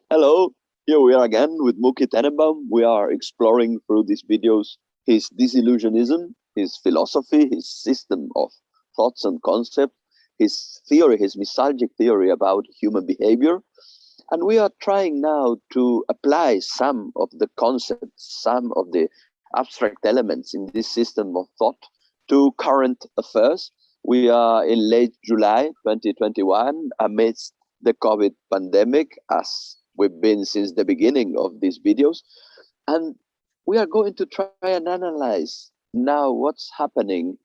Hello, here we are again with Mookie Tenembaum. We are exploring through these videos his disillusionism, his philosophy, his system of thoughts and concepts, his theory, his misalgic theory about human behavior. And we are trying now to apply some of the concepts, some of the abstract elements in this system of thought to current affairs. We are in late July 2021 amidst the COVID pandemic, as we've been since the beginning of these videos. And we are going to try and analyze now what's happening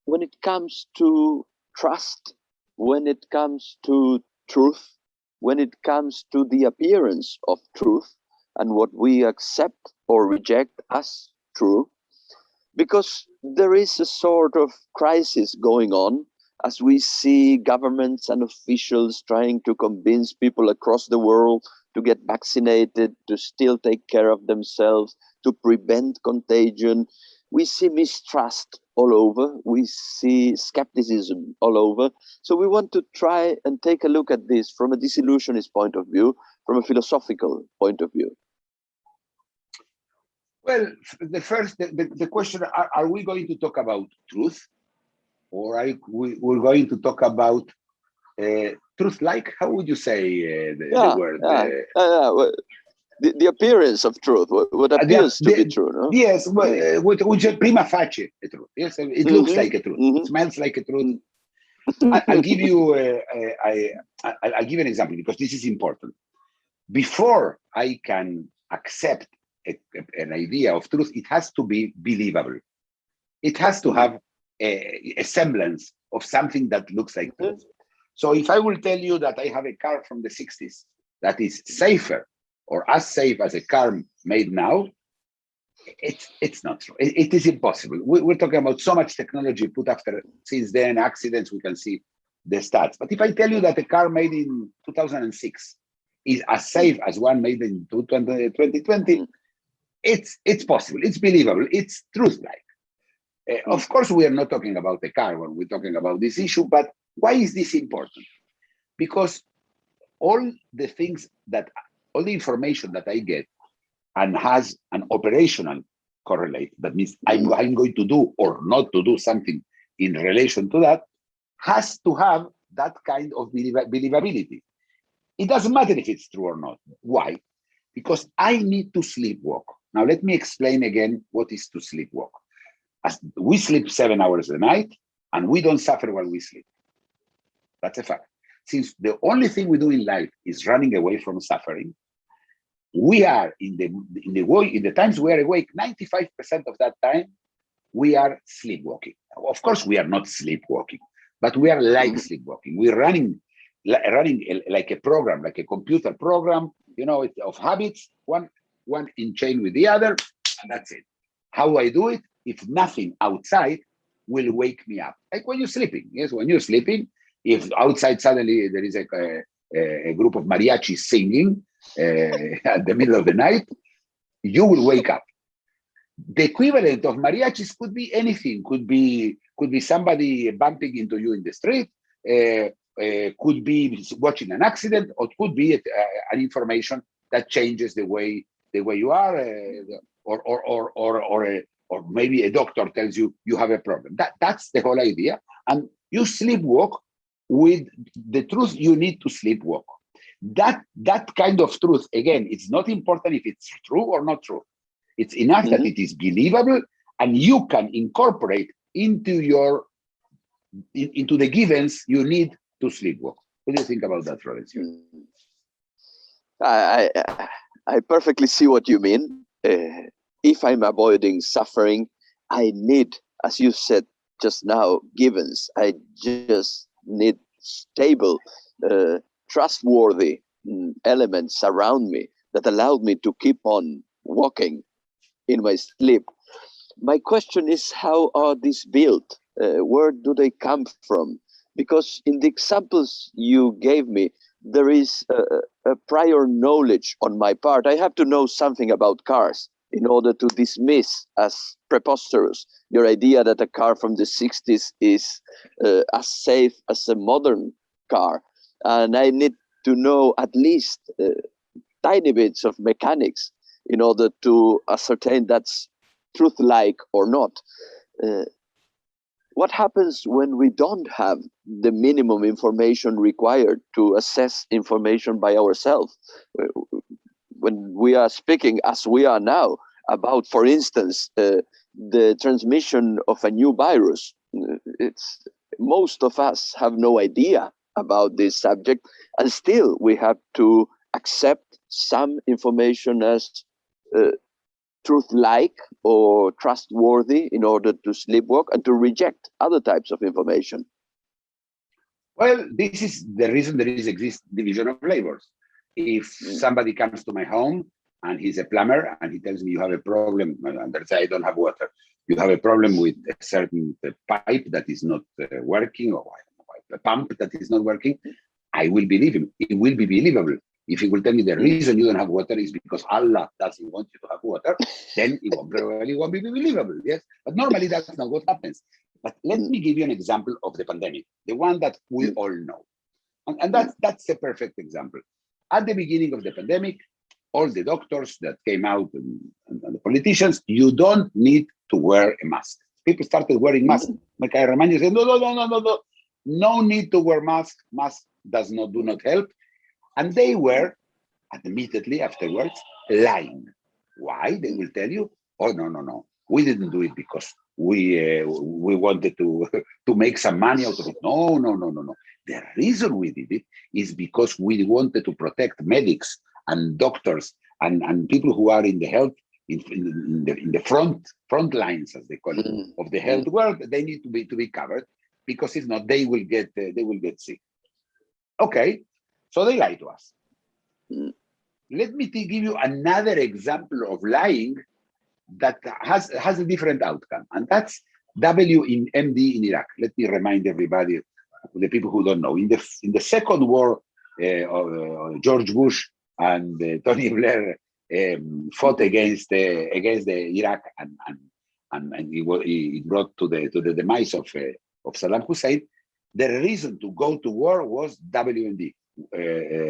when it comes to trust, when it comes to truth, when it comes to the appearance of truth and what we accept or reject as true, because there is a sort of crisis going on as we see governments and officials trying to convince people across the world to get vaccinated, to still take care of themselves, to prevent contagion. We see mistrust all over. We see skepticism all over. So we want to try and take a look at this from a disillusionist point of view, from a philosophical point of view. Well, the question, are we going to talk about truth? Or we're going to talk about truth-like? How would you say the word? Well, the appearance of truth, what appears to be true, no? Yes, which is prima facie a truth. Yes, it looks like a truth, it smells like a truth. I'll give you I'll give an example because this is important. Before I can accept an idea of truth, it has to be believable. It has to have a semblance of something that looks like truth. So if I will tell you that I have a car from the 60s that is safer or as safe as a car made now, it's not true. It is impossible. We're talking about so much technology put after since then, accidents, we can see the stats. But if I tell you that a car made in 2006 is as safe as one made in 2020, it's possible, it's believable, it's truth-like. Of course, we are not talking about the car when we're talking about this issue, but why is this important? Because all the information that I get and has an operational correlate, that means I'm going to do or not to do something in relation to that, has to have that kind of believability. It doesn't matter if it's true or not. Why? Because I need to sleepwalk. Now, let me explain again what is to sleepwalk. As we sleep 7 hours a night, and we don't suffer while we sleep. That's a fact. Since the only thing we do in life is running away from suffering, we are in the times we are awake, 95% of that time, we are sleepwalking. Of course, we are not sleepwalking, but we are like sleepwalking. We're running like a program, like a computer program, of habits, one in chain with the other, and that's it. How I do it? If nothing outside will wake me up. Like when you're sleeping. Yes, when you're sleeping, if outside suddenly there is a group of mariachis singing at the middle of the night, you will wake up. The equivalent of mariachis could be anything. Could be somebody bumping into you in the street. Could be watching an accident, or could be an information that changes the way you are, or maybe a doctor tells you you have a problem. That's the whole idea. And you sleepwalk with the truth you need to sleepwalk. That kind of truth, again, it's not important if it's true or not true. It's enough that it is believable and you can incorporate into the givens you need to sleepwalk. What do you think about that, Florencio? I perfectly see what you mean. If I'm avoiding suffering, I need, as you said just now, givens. I just need stable, trustworthy elements around me that allowed me to keep on walking in my sleep. My question is, how are these built? Where do they come from? Because in the examples you gave me, there is a prior knowledge on my part. I have to know something about cars in order to dismiss as preposterous your idea that a car from the 60s is as safe as a modern car. And I need to know at least tiny bits of mechanics in order to ascertain that's truth-like or not. What happens when we don't have the minimum information required to assess information by ourselves? When we are speaking, as we are now, about, for instance, the transmission of a new virus, most of us have no idea about this subject, and still we have to accept some information as truth-like or trustworthy in order to sleepwalk, and to reject other types of information. Well, this is the reason there exists division of labors. If somebody comes to my home and he's a plumber and he tells me you have a problem, and let's say I don't have water, you have a problem with a certain pipe that is not working, or a pump that is not working, I will believe him. It will be believable. If he will tell me the reason you don't have water is because Allah doesn't want you to have water, then it probably won't be believable. Yes, but normally that's not what happens. But let me give you an example of the pandemic, the one that we all know, and that's a perfect example. At the beginning of the pandemic, all the doctors that came out and the politicians, you don't need to wear a mask. People started wearing masks. Like I remind you, say, no need to wear mask. Mask do not help. And they were, admittedly afterwards, lying. Why? They will tell you, oh, no. We didn't do it because we wanted to make some money out of it. No. The reason we did it is because we wanted to protect medics and doctors and people who are in the health, in the front lines, as they call it, of the health world. They need to be covered, because if not, they will get sick. Okay. So they lie to us. Let me give you another example of lying that has a different outcome, and that's WMD in Iraq. Let me remind everybody, the people who don't know, in the second war, George Bush and Tony Blair fought against the Iraq, and it brought to the demise of Saddam Hussein. The reason to go to war was WMD.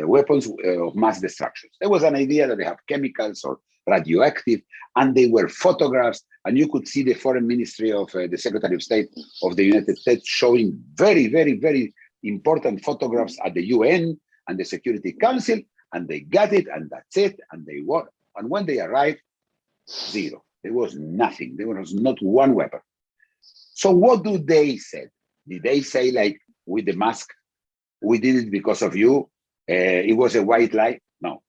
Weapons of mass destruction. There was an idea that they have chemicals or radioactive, and they were photographs, and you could see the foreign ministry of the Secretary of State of the United States showing very, very, very important photographs at the UN and the Security Council, and they got it, and that's it, and they won. And when they arrived, zero. There was nothing. There was not one weapon. So what do they say? Did they say, like, with the mask, we did it because of you, it was a white lie? No.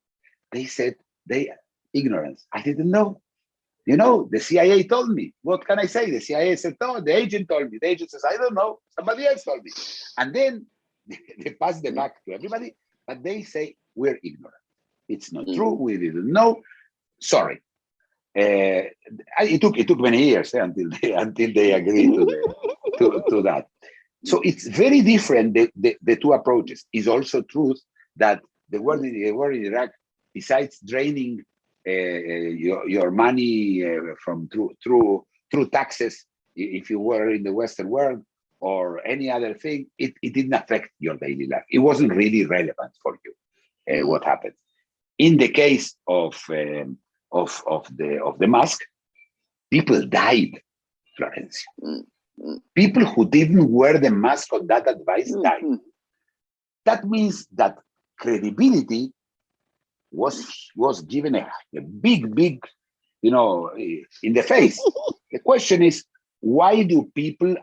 They said, ignorance. I didn't know. The CIA told me. What can I say? The CIA said, no, the agent told me. The agent says, I don't know. Somebody else told me. And then they pass the back to everybody, but they say, we're ignorant. It's not true. We didn't know. Sorry. It took many years until they agreed to that. So it's very different, the two approaches. It's also true that the war in Iraq, besides draining your money from through taxes, if you were in the Western world, or any other thing, it didn't affect your daily life. It wasn't really relevant for you, what happened. In the case of the mask, people died, Florencia. People who didn't wear the mask on that advice died. That means that credibility was given a big, in the face. The question is, why do people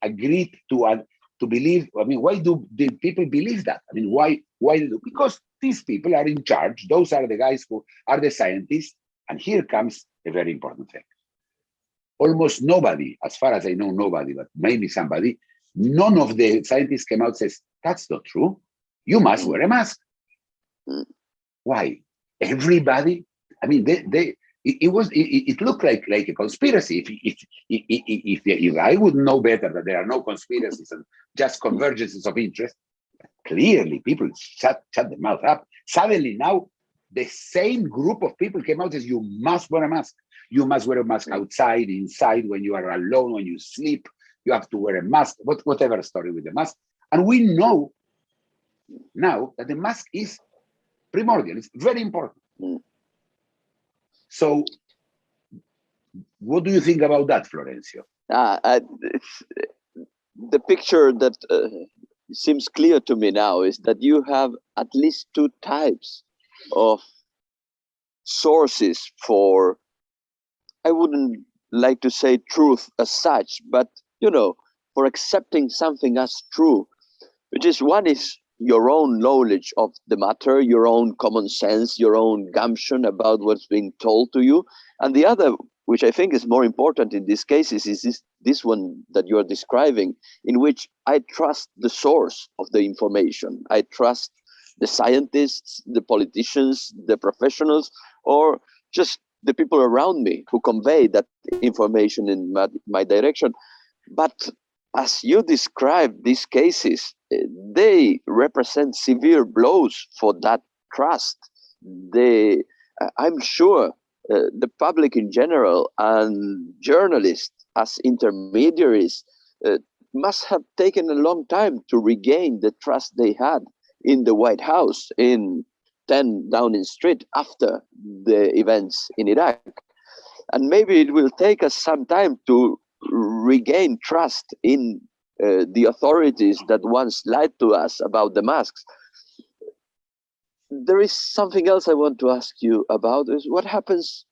agree to believe? I mean, why do the people believe that? I mean, why? Because these people are in charge. Those are the guys who are the scientists. And here comes a very important thing. Almost nobody, as far as I know, nobody, but maybe somebody, none of the scientists came out and says, that's not true. You must wear a mask. Why? Everybody, I mean, it looked like a conspiracy. If I would know better that there are no conspiracies and just convergences of interest, clearly people shut their mouth up. Suddenly now, the same group of people came out and says, you must wear a mask. You must wear a mask outside, inside, when you are alone, when you sleep, you have to wear a mask, whatever story with the mask. And we know now that the mask is Primordial. It's very important. So, what do you think about that, Florencio? The picture that seems clear to me now is that you have at least two types of sources for, I wouldn't like to say truth as such, but for accepting something as true, which is one is your own knowledge of the matter, your own common sense, your own gumption about what's being told to you. And the other, which I think is more important in these cases, is this one that you're describing, in which I trust the source of the information. I trust the scientists, the politicians, the professionals, or just the people around me who convey that information in my direction. But as you describe these cases, they represent severe blows for that trust. I'm sure the public in general and journalists as intermediaries must have taken a long time to regain the trust they had in the White House in 10 Downing Street after the events in Iraq. And maybe it will take us some time to regain trust in the authorities that once lied to us about the masks. There is something else I want to ask you about, is what happens,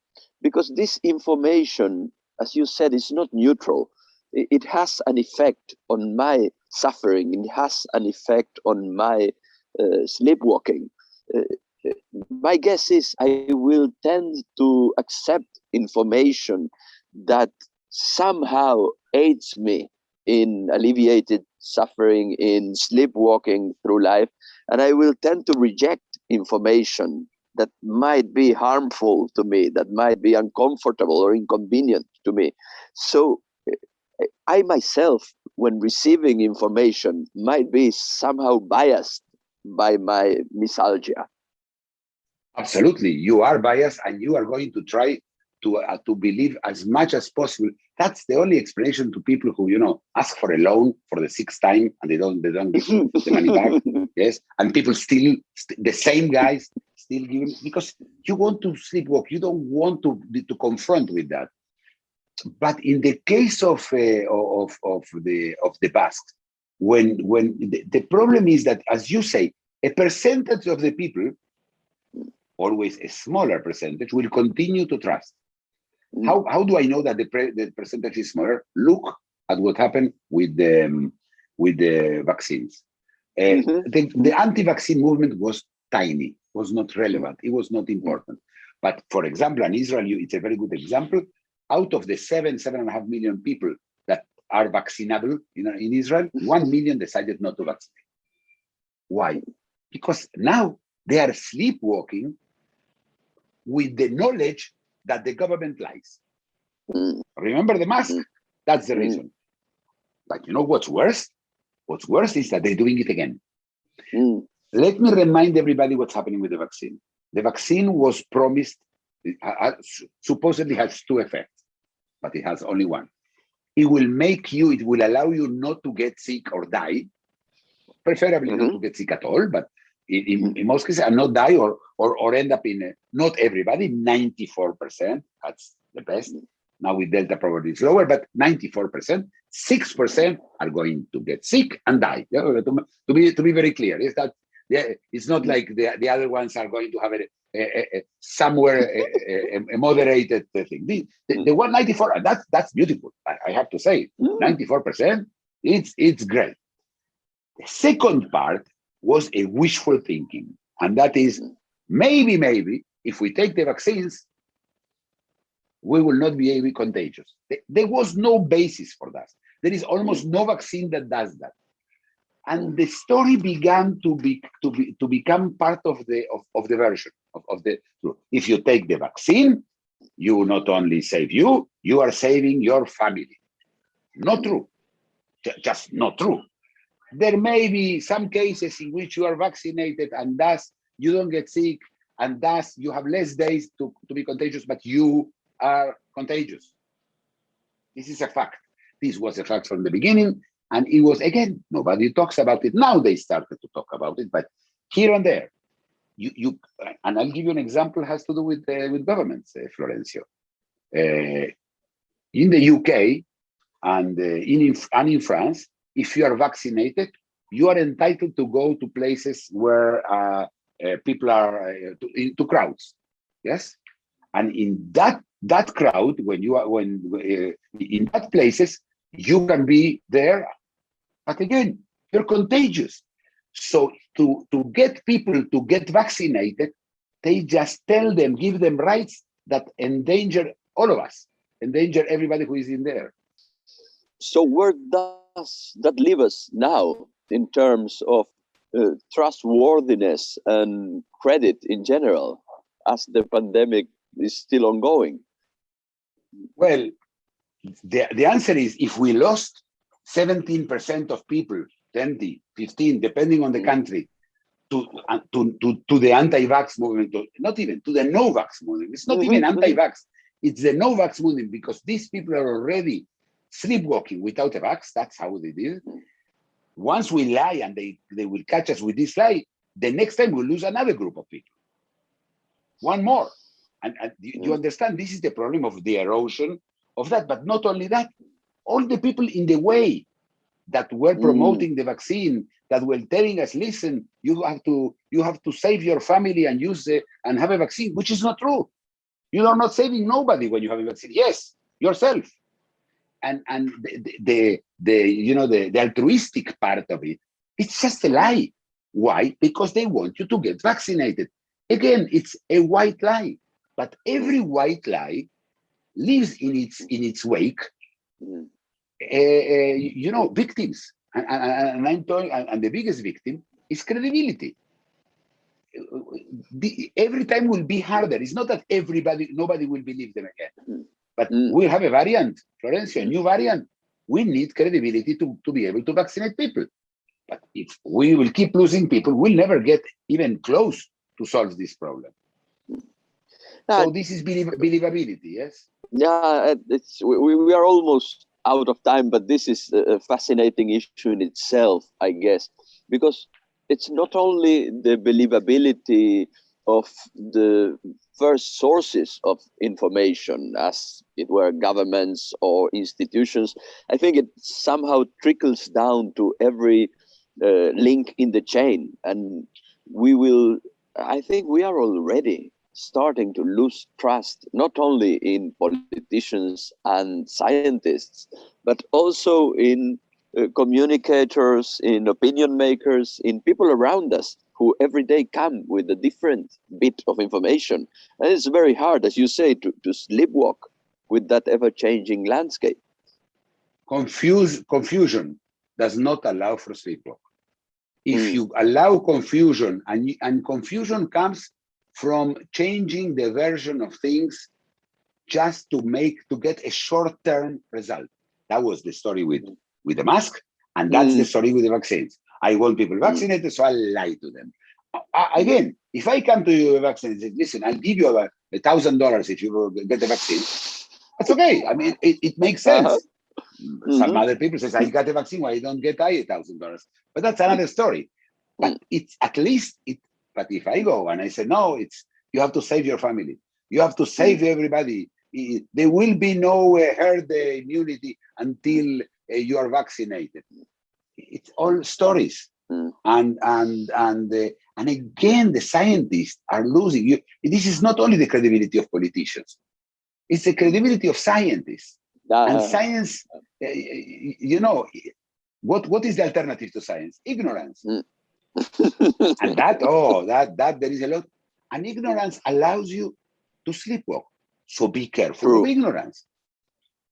because this information, as you said, is not neutral. It has an effect on my suffering. It has an effect on my sleepwalking. My guess is I will tend to accept information that somehow aids me in alleviated suffering, in sleepwalking through life, and I will tend to reject information that might be harmful to me, that might be uncomfortable or inconvenient to me. So I myself, when receiving information, might be somehow biased by my misalgia. Absolutely, you are biased, and you are going to try to believe as much as possible. That's the only explanation to people who ask for a loan for the sixth time and they don't give the money back. Yes, and people still the same guys still give, because you want to sleepwalk. You don't want to confront with that. But in the case of the Basques, when the problem is that, as you say, a percentage of the people, always a smaller percentage, will continue to trust. How do I know that the percentage is smaller? Look at what happened with the vaccines. The anti-vaccine movement was tiny, was not relevant, it was not important. But for example, in Israel, it's a very good example. Out of the 7.5 million people that are vaccinable in Israel, 1 million decided not to vaccinate. Why? Because now they are sleepwalking with the knowledge that the government lies. Remember the mask? That's the reason. But you know what's worse? What's worse is that they're doing it again. Let me remind everybody what's happening with the vaccine. The vaccine was promised, supposedly has two effects, but it has only one. It will allow you not to get sick or die, preferably not to get sick at all, but in most cases, and not die or end up in, not everybody, 94%, that's the best. Now with Delta probably it's lower, but 94%, 6% are going to get sick and die. Yeah, to be very clear, is that it's not like the other ones are going to have a moderated thing. The 194, that's beautiful. I have to say, 94%, it's great. The second part was a wishful thinking, and that is maybe if we take the vaccines, we will not be contagious. There was no basis for that. There is almost no vaccine that does that. And the story began to become part of the version of the truth. If you take the vaccine, you not only save you are saving your family. Not true. Just not true. There may be some cases in which you are vaccinated and thus you don't get sick and thus you have less days to be contagious, but you are contagious. This is a fact. This was a fact from the beginning, and it was, again, nobody talks about it. Now they started to talk about it, but here and there. and I'll give you an example, has to do with governments, Florencio. In the UK and in France, if you are vaccinated, you are entitled to go to places where people are to crowds, yes. And in that crowd, in that places, you can be there, but again, you're contagious. So to get people to get vaccinated, they just tell them, give them rights that endanger all of us, endanger everybody who is in there. So where does that leave us now in terms of trustworthiness and credit in general, as the pandemic is still ongoing? Well, the answer is, if we lost 17% of people, 20, 15, depending on the country, to the anti-vax movement, not even to the no-vax movement. It's not even anti-vax. It's the no-vax movement, because these people are already sleepwalking without a vax. That's how they did it. Once we lie and they will catch us with this lie, the next time we'll lose another group of people. One more. And you understand, this is the problem of the erosion of that. But not only that, all the people in the way that were promoting the vaccine, that were telling us, listen, you have to save your family and use and have a vaccine, which is not true. You are not saving nobody when you have a vaccine. Yes, yourself. And the altruistic part of it, it's just a lie. Why? Because they want you to get vaccinated. Again, it's a white lie. But every white lie leaves in its wake, victims. And I'm telling, and the biggest victim is credibility. Every time will be harder. It's not that nobody will believe them again. But we'll have a variant, Florencio, a new variant. We need credibility to be able to vaccinate people. But if we will keep losing people, we'll never get even close to solve this problem. So this is believability, yes? Yeah, we are almost out of time, but this is a fascinating issue in itself, I guess, because it's not only the believability of the first sources of information, as it were governments or institutions. I think it somehow trickles down to every link in the chain, and I think we are already starting to lose trust, not only in politicians and scientists, but also in communicators, in opinion makers, in people around us who every day come with a different bit of information. And it's very hard, as you say, to sleepwalk with that ever-changing landscape. Confusion does not allow for sleepwalk. If you allow confusion, and confusion comes from changing the version of things just to get a short-term result. That was the story with the mask, and that's the story with the vaccines. I want people vaccinated, so I'll lie to them. Again, if I come to you vaccinated and say, listen, I'll give you $1,000 if you get the vaccine, that's okay. I mean, it makes sense. Some other people say, I got the vaccine, why don't get I $1,000? But that's another story. But it's at least it. But if I go and I say, no, you have to save your family. You have to save everybody. There will be no herd immunity until you are vaccinated. It's all stories. And again, the scientists are losing. This is not only the credibility of politicians. It's the credibility of scientists. And science, what is the alternative to science? Ignorance. And that there is a lot. And ignorance allows you to sleepwalk. So be careful of ignorance.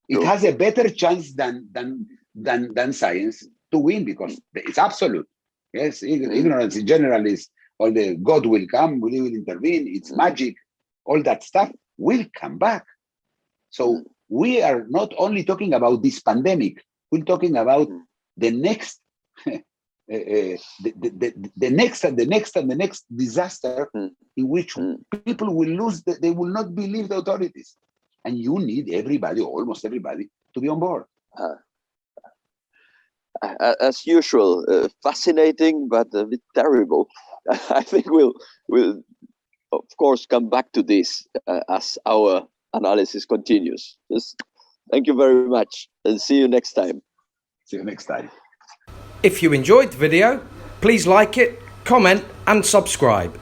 It has a better chance than science to win, because it's absolute. Yes, ignorance in general is all the God will come, we will intervene, it's magic, all that stuff will come back. So we are not only talking about this pandemic, we're talking about the next the next and the next and the next disaster in which people will lose, they will not believe the authorities. And you need everybody, almost everybody, to be on board. As usual, fascinating, but a bit terrible. I think we'll of course come back to this as our analysis continues. Just thank you very much, and see you next time. See you next time. If you enjoyed the video, please like it, comment and subscribe.